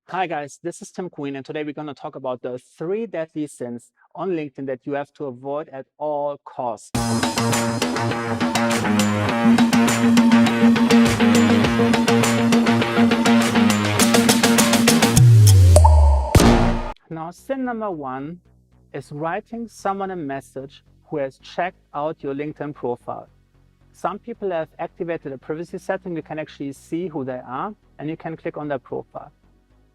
Hi guys, this is Tim Queen, and today we're going to talk about the 3 deadly sins on LinkedIn that you have to avoid at all costs. Now, sin number 1 is writing someone a message who has checked out your LinkedIn profile. Some people have activated a privacy setting. You can actually see who they are and you can click on their profile.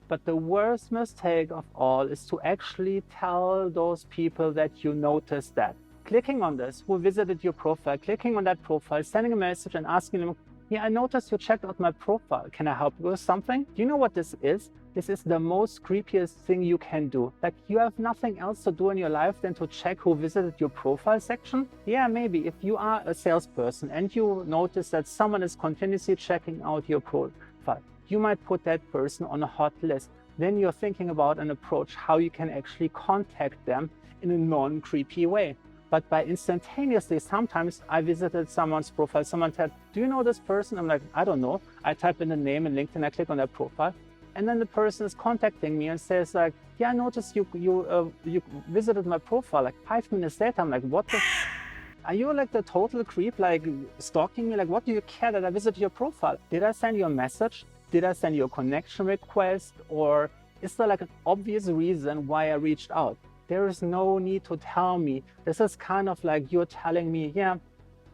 But the worst mistake of all is to actually tell those people that you noticed that. Clicking on this, who visited your profile, clicking on that profile, sending a message and asking them, yeah, I noticed you checked out my profile. Can I help you with something? Do you know what this is? This is the most creepiest thing you can do. Like, you have nothing else to do in your life than to check who visited your profile section. Yeah, maybe if you are a salesperson and you notice that someone is continuously checking out your profile, you might put that person on a hot list. Then you're thinking about an approach, how you can actually contact them in a non-creepy way. But by instantaneously, sometimes I visited someone's profile, someone said, do you know this person? I'm like, I don't know. I type in the name in LinkedIn, I click on their profile. And then the person is contacting me and says like, yeah, I noticed you visited my profile. Like 5 minutes later, I'm like, what the are you like the total creep, like stalking me? Like, what do you care that I visited your profile? Did I send you a message? Did I send you a connection request? Or is there like an obvious reason why I reached out? There is no need to tell me. This is kind of like you're telling me, yeah,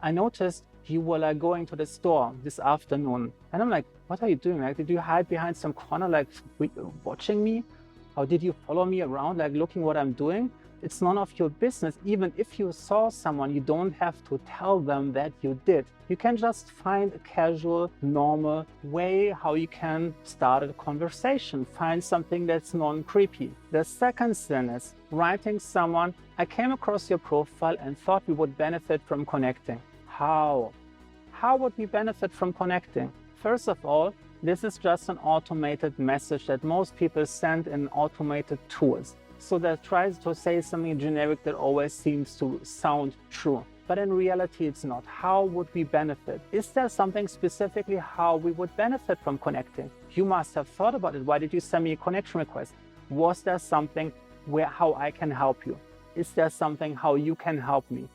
I noticed you were like going to the store this afternoon. And I'm like, what are you doing? Like, did you hide behind some corner, like watching me? Or did you follow me around, like looking what I'm doing? It's none of your business. Even if you saw someone, you don't have to tell them that you did. You can just find a casual, normal way how you can start a conversation. Find something that's non-creepy. The second sin is writing someone, I came across your profile and thought we would benefit from connecting. How? How would we benefit from connecting? First of all, this is just an automated message that most people send in automated tools. So that tries to say something generic that always seems to sound true. But in reality, it's not. How would we benefit? Is there something specifically how we would benefit from connecting? You must have thought about it. Why did you send me a connection request? Was there something how I can help you? Is there something how you can help me?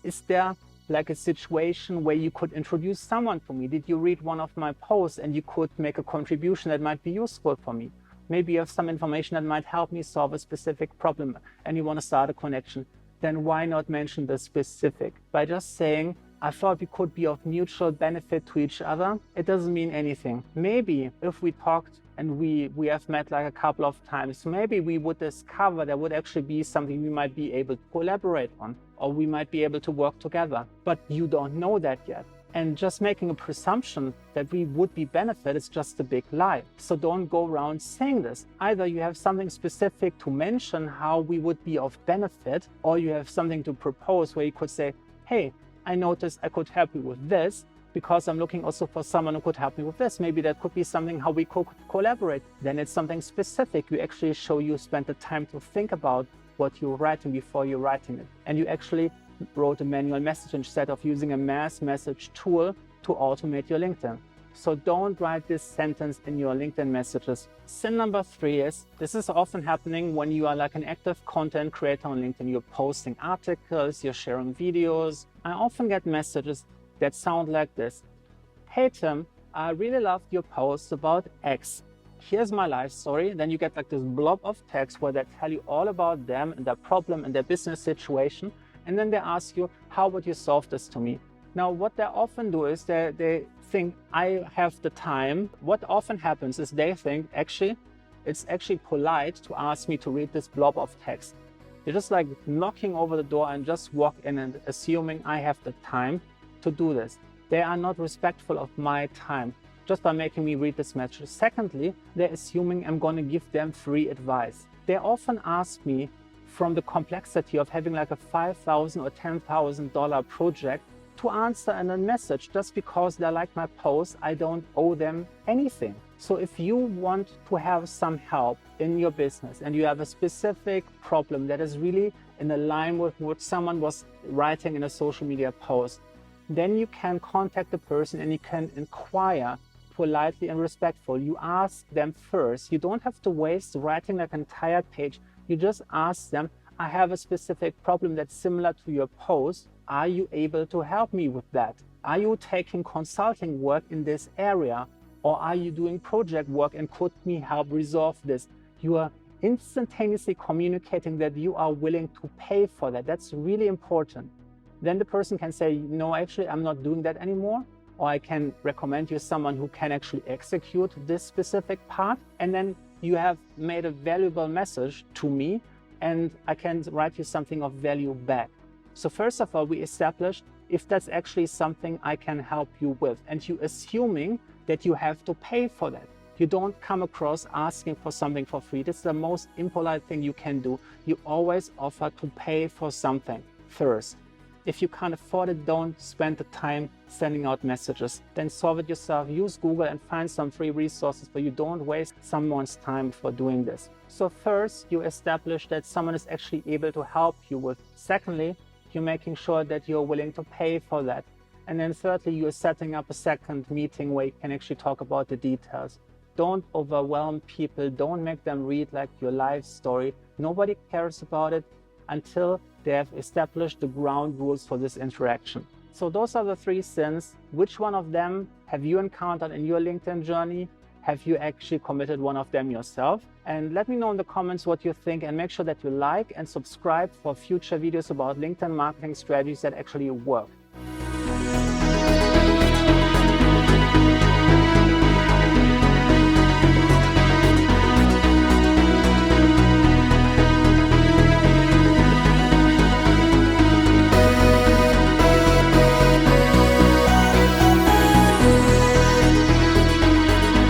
Is there like a situation where you could introduce someone to me? Did you read one of my posts and you could make a contribution that might be useful for me? Maybe you have some information that might help me solve a specific problem and you want to start a connection. Then why not mention the specific? By just saying, I thought we could be of mutual benefit to each other, it doesn't mean anything. Maybe if we talked and we have met like a couple of times, maybe we would discover there would actually be something we might be able to collaborate on, or we might be able to work together. But you don't know that yet. And just making a presumption that we would be benefit is just a big lie. So don't go around saying this. Either you have something specific to mention how we would be of benefit, or you have something to propose where you could say, hey, I noticed I could help you with this because I'm looking also for someone who could help me with this. Maybe that could be something how we could collaborate. Then it's something specific. You actually show you spent the time to think about what you're writing before you're writing it. And you actually wrote a manual message instead of using a mass message tool to automate your LinkedIn. So don't write this sentence in your LinkedIn messages. Sin number 3 is, this is often happening when you are like an active content creator on LinkedIn. You're posting articles, you're sharing videos. I often get messages that sound like this. Hey Tim, I really loved your post about X. Here's my life story. Then you get like this blob of text where they tell you all about them and their problem and their business situation. And then they ask you, how would you solve this to me? Now, what they often do is they think, I have the time. What often happens is they think, actually, it's actually polite to ask me to read this blob of text. They're just like knocking over the door and just walk in and assuming I have the time to do this. They are not respectful of my time just by making me read this message. Secondly, they're assuming I'm going to give them free advice. They often ask me, from the complexity of having like a $5,000 or $10,000 project, to answer in a message. Just because they like my post, I don't owe them anything. So if you want to have some help in your business and you have a specific problem that is really in line with what someone was writing in a social media post, then you can contact the person and you can inquire politely and respectful. You ask them first. You don't have to waste writing like an entire page. You just ask them, I have a specific problem that's similar to your post. Are you able to help me with that? Are you taking consulting work in this area? Or are you doing project work and could me help resolve this? You are instantaneously communicating that you are willing to pay for that. That's really important. Then the person can say, no, actually, I'm not doing that anymore. Or I can recommend you someone who can actually execute this specific part. And then you have made a valuable message to me, and I can write you something of value back. So first of all, we establish if that's actually something I can help you with. And you assuming that you have to pay for that. You don't come across asking for something for free. This is the most impolite thing you can do. You always offer to pay for something first. If you can't afford it, don't spend the time sending out messages. Then solve it yourself. Use Google and find some free resources, but you don't waste someone's time for doing this. So first, you establish that someone is actually able to help you with. Secondly, you're making sure that you're willing to pay for that. And then thirdly, you're setting up a second meeting where you can actually talk about the details. Don't overwhelm people. Don't make them read like your life story. Nobody cares about it until they have established the ground rules for this interaction. So those are the 3 sins. Which one of them have you encountered in your LinkedIn journey? Have you actually committed one of them yourself? And let me know in the comments what you think, and make sure that you like and subscribe for future videos about LinkedIn marketing strategies that actually work.